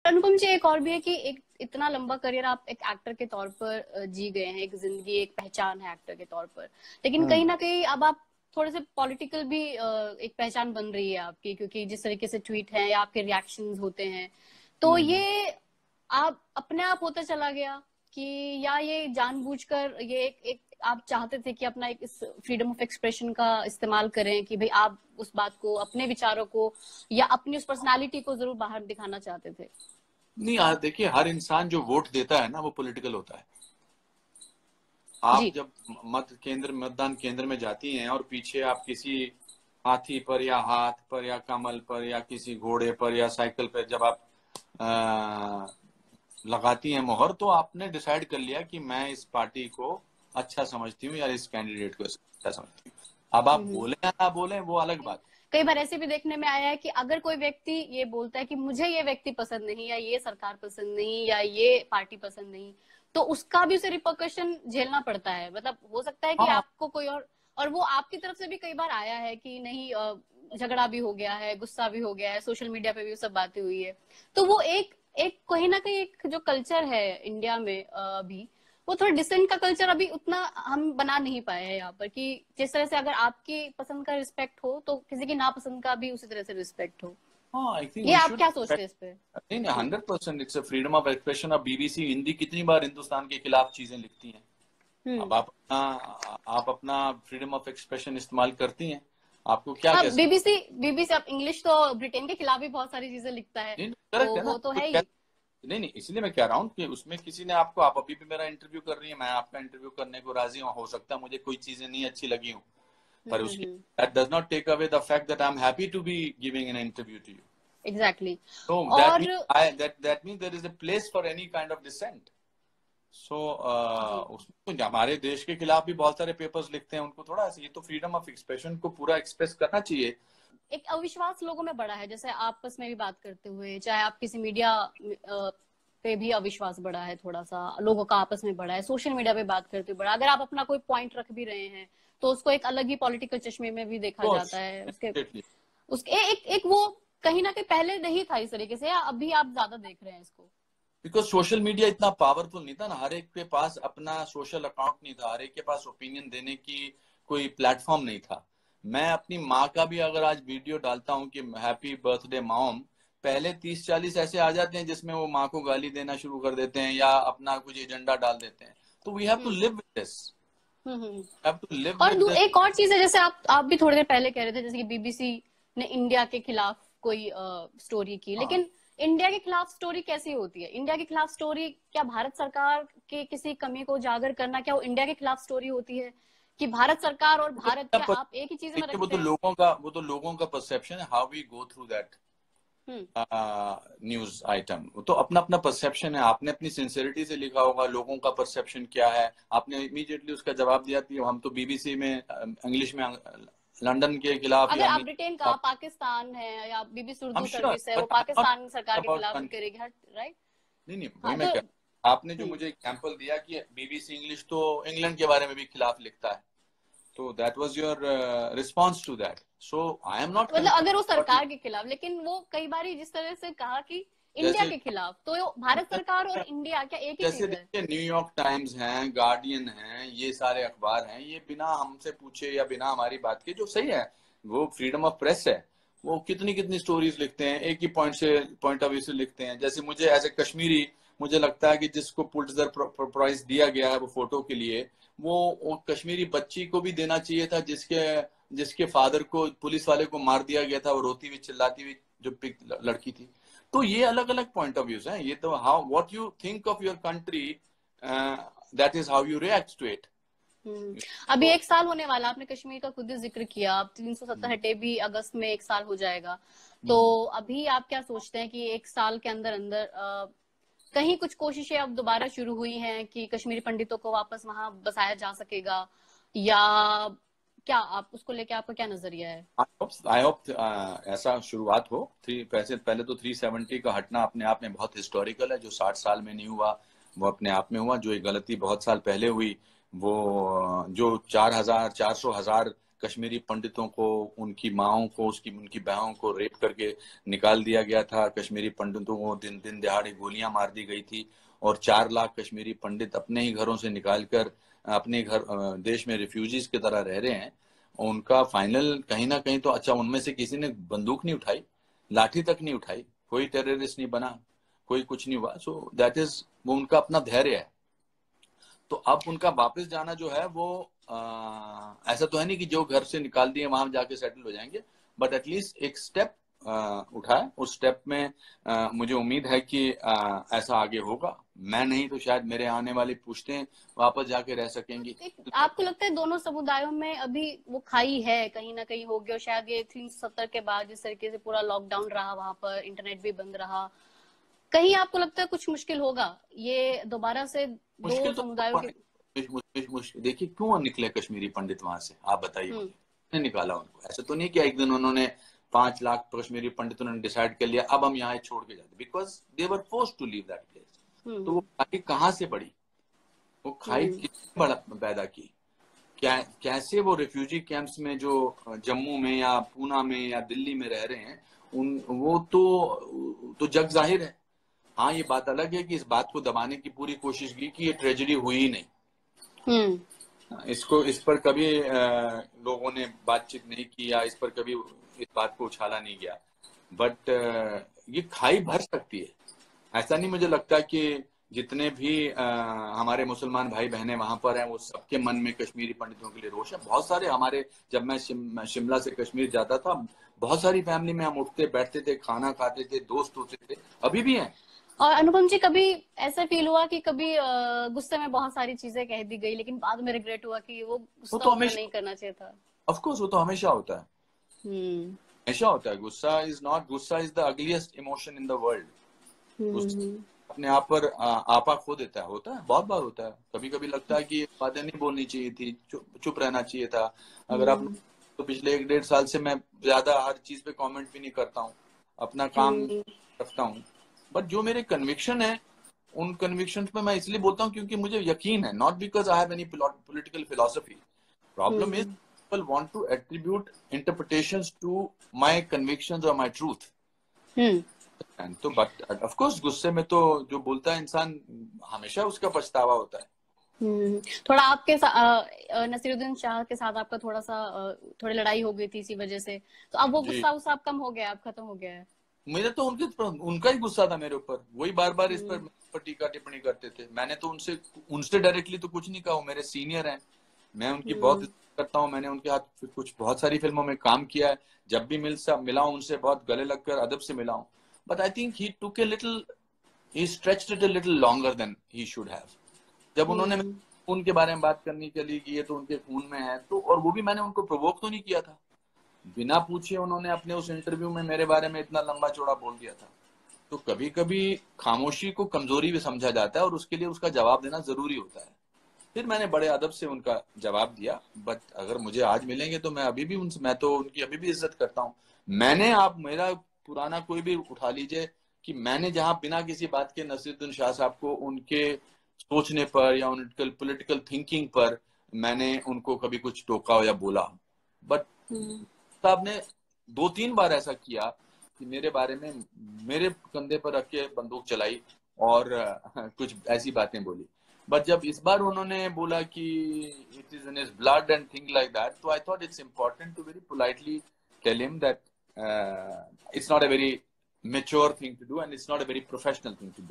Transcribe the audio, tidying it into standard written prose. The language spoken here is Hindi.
अनुपम जी, एक और भी है कि एक इतना लंबा करियर आप एक एक्टर के तौर पर जी गए हैं, एक जिंदगी, एक पहचान है एक्टर के तौर पर, लेकिन कहीं ना कहीं अब आप थोड़े से पॉलिटिकल भी एक पहचान बन रही है आपकी, क्योंकि जिस तरीके से ट्वीट है या आपके रिएक्शंस होते हैं, तो ये आप अपने आप होता चला गया कि या ये जानबूझकर ये एक आप चाहते थे कि अपना एक इस फ्रीडम ऑफ एक्सप्रेशन का इस्तेमाल करें कि भाई आप उस बात को, अपने विचारों को या अपनी उस पर्सनालिटी को जरूर बाहर दिखाना चाहते थे? नहीं, देखिए, हर इंसान जो वोट देता है ना, वो पॉलिटिकल होता है। आप जी। जब मतदान केंद्र में जाती हैं और पीछे आप किसी हाथी पर या हाथ पर या कमल पर या किसी घोड़े पर या साइकिल पर जब आप लगाती हैं मोहर, तो आपने डिसाइड कर लिया कि मैं इस पार्टी को अच्छा समझती हूँ या इस कैंडिडेट को अच्छा समझती हूँ। अब आप बोले या ना बोले, वो अलग बात। कई बार ऐसे भी देखने में आया है कि अगर कोई व्यक्ति ये बोलता है कि मुझे ये व्यक्ति पसंद नहीं, या ये सरकार पसंद नहीं, या ये पार्टी पसंद नहीं, तो उसका भी उसे रिपरकशन झेलना पड़ता है। मतलब हो सकता है कि हाँ, आपको कोई और वो आपकी तरफ से भी कई बार आया है कि नहीं, झगड़ा भी हो गया है, गुस्सा भी हो गया है, सोशल मीडिया पे भी सब बातें हुई है। तो वो एक एक कहीं ना कहीं एक जो कल्चर है इंडिया में अभी, वो थोड़ा डिसेंट का कल्चर अभी उतना हम बना नहीं पाए हैं यहाँ पर, कि जिस तरह से अगर आपकी पसंद का रिस्पेक्ट हो तो किसी की नापसंद का भी उसी तरह से रिस्पेक्ट हो। हाँ, आई थिंक ये वी आप शुड। क्या सोचते हैं इस पे? नहीं नहीं, 100% it's a freedom of expression. अब बीबीसी हिंदी कितनी बार हिंदुस्तान के खिलाफ चीजें लिखती हैं। हम्म। अब आप अपना फ्रीडम ऑफ एक्सप्रेशन इस्तेमाल करती हैं, आपको क्या हाँ, कह सकते बीबीसी बीबीसी अब इंग्लिश तो ब्रिटेन के खिलाफ भी बहुत सारी चीजें लिखता है, हैं। नहीं, तो करेक्ट है ना, वो तो तो है क्या। ही। नहीं नहीं, इसलिए मैं कह रहा हूँ कि उसमें किसी ने आपको, आप अभी भी मेरा इंटरव्यू कर रही है, मैं आपका इंटरव्यू करने को राजी हूँ। हो सकता है मुझे कोई चीजें नहीं अच्छी लगी हूँ, पर उसकी hmm. That does not take away the fact that I am happy to be giving an interview to you. Exactly. So और that means there is a place for any kind of dissent. So जी, उसमें तो हमारे देश के खिलाफ भी बहुत सारे पेपर्स लिखते हैं, उनको थोड़ा सा, ये तो फ्रीडम ऑफ एक्सप्रेशन को पूरा एक्सप्रेस करना चाहिए। एक अविश्वास लोगों में बढ़ा है, जैसे आपस में भी बात करते हुए, चाहे आप किसी मीडिया पे भी अविश्वास बढ़ा है, थोड़ा सा लोगों का आपस में बढ़ा है, सोशल मीडिया पे बात करते हुए बढ़ा। अगर आप अपना कोई पॉइंट रख भी रहे हैं तो उसको एक अलग ही पॉलिटिकल चश्मे में भी देखा कोर्स, जाता है। उसके डेफिनेटली। उसके एक वो कहीं ना कहीं पहले नहीं था इस तरीके से, या अभी आप ज्यादा देख रहे हैं इसको? बिकॉज सोशल मीडिया इतना पावरफुल नहीं था ना, हर एक के पास अपना सोशल अकाउंट नहीं था, हर एक के पास ओपिनियन देने की कोई प्लेटफॉर्म नहीं था। मैं अपनी माँ का भी अगर आज वीडियो डालता हूँ कि हैप्पी बर्थडे मॉम, पहले 30-40 ऐसे आ जाते हैं जिसमें वो माँ को गाली देना शुरू कर देते हैं या अपना कुछ एजेंडा डाल देते हैं। तो we have to live with this, hmm. Have to live और विद दिस। एक और चीज है, जैसे आप भी थोड़ी देर पहले कह रहे थे, जैसे कि बीबीसी ने इंडिया के खिलाफ कोई स्टोरी की, हाँ, लेकिन इंडिया के खिलाफ स्टोरी कैसी होती है? इंडिया के खिलाफ स्टोरी क्या भारत सरकार के किसी कमी को उजागर करना, क्या वो इंडिया के खिलाफ स्टोरी होती है? कि भारत सरकार और भारत, क्या आप एक ही चीज में वो रखते तो हैं? लोगों का परसेप्शन है, how we go through that hmm. News item. तो अपना अपना परसेप्शन है, आपने अपनी सिंसियरिटी से लिखा होगा, लोगों का परसेप्शन क्या है, आपने इमीडिएटली उसका जवाब दिया कि हम तो बीबीसी में इंग्लिश में लंदन के खिलाफ अगर या आप ब्रिटेन का, पाकिस्तान है या बीबीसी हम उर्दू श्योर, सर्विस है, वो बट आई एम पाकिस्तान सरकार नॉट के अबाउट खिलाफ भी कंट्री। करेगी, राइट? नहीं नहीं, वही हाँ मैं तो कह रहा हूँ। आपने जो मुझे एग्जांपल दिया कि बीबीसी इंग्लिश तो इंग्लैंड के बारे में भी खिलाफ लिखता है, तो that was your response to that. So I am not मतलब अगर वो कंसर्न। सरकार के खिलाफ, लेकिन वो कई बार जिस तरह से कहा कि इंडिया जैसे के खिलाफ, तो भारत सरकार और इंडिया क्या एक ही जैसे चीज है? देखिए, न्यूयॉर्क टाइम्स हैं, गार्डियन हैं, ये सारे अखबार हैं, ये बिना हमसे पूछे या बिना हमारी बात के, जो सही है, वो फ्रीडम ऑफ प्रेस है, वो कितनी कितनी स्टोरीज लिखते हैं, एक ही पॉइंट ऑफ व्यू से लिखते हैं। जैसे मुझे एज ए कश्मीरी, मुझे लगता है कि जिसको पुलित्जर प्राइज दिया गया है वो फोटो के लिए, वो कश्मीरी बच्ची को भी देना चाहिए था जिसके जिसके फादर को पुलिस वाले को मार दिया गया था, वो रोती हुई चिल्लाती हुई जो लड़की थी। तो ये अलग अलग पॉइंट ऑफ व्यूज हैं। ये तो how what you think of your country, that is how you react to it. अभी तो 1 साल होने वाला, आपने कश्मीर का खुद ही जिक्र किया, अब 370 हटे भी अगस्त में 1 साल हो जाएगा। तो अभी आप क्या सोचते हैं कि 1 साल के अंदर अंदर कहीं कुछ कोशिशें अब दोबारा शुरू हुई हैं कि कश्मीरी पंडितों को वापस वहां बसाया जा सकेगा, या क्या आप उसको लेके, आपका क्या नजरिया है? आई होप ऐसा शुरुआत हो। पहले तो 370 का हटना अपने आप में बहुत हिस्टोरिकल है, जो 60 साल में नहीं हुआ वो अपने आप में हुआ। जो एक गलती बहुत साल पहले हुई, वो जो 4,000 400,000 कश्मीरी पंडितों को, उनकी माओं को, उनकी बहनों को रेप करके निकाल दिया गया था। कश्मीरी पंडितों को दिन दिन दहाड़े गोलियां मार दी गई थी और 4 लाख कश्मीरी पंडित अपने ही घरों से निकाल कर अपने घर देश में रिफ्यूजीज की तरह रह रहे हैं। उनका फाइनल कहीं ना कहीं तो अच्छा, उनमें से किसी ने बंदूक नहीं उठाई, लाठी तक नहीं उठाई, कोई टेररिस्ट नहीं बना, कोई कुछ नहीं हुआ। सो दैट इज, वो उनका अपना धैर्य है। तो अब उनका वापस जाना जो है वो ऐसा तो है नहीं कि जो घर से निकाल दिए वहां जाके सेटल हो जाएंगे, बट एटलीस्ट एक स्टेप उठाए। उस स्टेप में मुझे उम्मीद है कि ऐसा आगे होगा। मैं नहीं तो शायद मेरे आने वाली पुश्तें वापस जाके रह सकेंगी। आपको लगता है दोनों समुदायों में अभी वो खाई है कहीं ना कहीं होगी, और शायद ये 370 के बाद जिस तरीके से पूरा लॉकडाउन रहा, वहां पर इंटरनेट भी बंद रहा, कहीं आपको लगता है कुछ मुश्किल होगा ये दोबारा से दो समुदायों के? मुश्किल देखिए, क्यों निकले कश्मीरी पंडित वहां से, आप बताइए। किसने निकाला उनको? ऐसा तो नहीं कि एक दिन उन्होंने 5 लाख कश्मीरी पंडितों ने डिसाइड कर लिया अब हम यहाँ छोड़ के जाते, because they were forced to leave that place. तो वो खाई कहाँ से बढ़ी? वो खाई किसने पैदा की? कैसे वो रिफ्यूजी कैंप्स में जो जम्मू में या पूना में या दिल्ली में रह रहे हैं, वो तो जग जाहिर है। हाँ, ये बात अलग है कि इस बात को दबाने की पूरी कोशिश की कि ये ट्रेजेडी हुई ही नहीं। इस पर कभी लोगों ने बातचीत नहीं की या इस पर कभी इस बात को उछाला नहीं गया। बट ये खाई भर सकती है। ऐसा नहीं मुझे लगता कि जितने भी हमारे मुसलमान भाई बहनें वहां पर हैं वो सबके मन में कश्मीरी पंडितों के लिए रोष है। बहुत सारे हमारे, जब मैं शिमला से कश्मीर जाता था, बहुत सारी फैमिली में हम उठते बैठते थे, खाना खाते थे, दोस्त होते थे, अभी भी हैं। और अनुपम जी, कभी ऐसा फील हुआ कि कभी गुस्से में बहुत सारी चीजें कह दी गई लेकिन बाद में रिग्रेट हुआ कि वो गुस्सा तो नहीं करना चाहिए था? ऑफ कोर्स, वो तो हमेशा होता है। हमेशा होता है। गुस्सा is the ugliest emotion in the world. अपने आप पर आपा खो देता है। होता है, बहुत बार होता है। कभी कभी लगता है कि बातें नहीं बोलनी चाहिए थी, चुप रहना चाहिए था। अगर आप तो पिछले 1-1.5 साल से मैं ज्यादा हर चीज पे कमेंट भी नहीं करता हूँ, अपना काम रखता हूँ। बट जो मेरे कन्विक्शन है, उन कन्विक्शन पे मैं इसलिए बोलता हूँ क्योंकि मुझे यकीन है, not because I have any political philosophy. Problem is people want to attribute interpretations to my convictions और माय ट्रूथ। तो बट ऑफ कोर्स गुस्से में तो जो बोलता है इंसान, हमेशा उसका पछतावा होता है। थोड़ा आपके नसीरुद्दीन शाह के साथ आपका थोड़ी लड़ाई हो गई थी इसी वजह से, तो अब वो गुस्सा उस आप कम हो गया, अब खत्म हो गया है? मेरा तो उनका ही गुस्सा था मेरे ऊपर। वही बार बार इस पर टीका टिप्पणी करते थे। मैंने तो उनसे डायरेक्टली तो कुछ नहीं कहा। मेरे सीनियर हैं, मैं उनकी बहुत इज्जत करता हूँ। मैंने उनके हाथ कुछ बहुत सारी फिल्मों में काम किया है। जब भी मिला हूँ उनसे, बहुत गले लगकर अदब से मिला हूँ। But I think he took a little, he stretched it a little longer than he should have। जब उन्होंने खून के बारे में बात करने के लिए कि ये तो उनके खून में है, तो और वो भी मैंने उनको प्रोवोक तो नहीं किया था। बिना पूछे उन्होंने अपने उस इंटरव्यू में मेरे बारे में इतना लंबा चौड़ा बोल दिया था। तो कभी कभी खामोशी को कमजोरी भी समझा जाता है और उसके लिए उसका जवाब देना जरूरी होता है। फिर मैंने बड़े अदब से उनका जवाब दिया। बट अगर मुझे आज मिलेंगे तो मैं अभी भी मैं तो उनकी अभी भी इज्जत करता हूँ। आप मेरा पुराना कोई भी उठा लीजिए कि मैंने जहां बिना किसी बात के नसीरुद्दीन शाह साहब को उनके सोचने पर या उनके पॉलिटिकल थिंकिंग पर मैंने उनको कभी कुछ टोका या बोला। बट साहब ने 2-3 बार ऐसा किया कि मेरे बारे में मेरे कंधे पर रख के बंदूक चलाई और कुछ ऐसी बातें बोली। बट जब इस बार उन्होंने बोला कि it is in his blood and thing like that, तो I thought it's important to very politely tell him that it's not a very mature thing to do and it's not a very professional thing to do।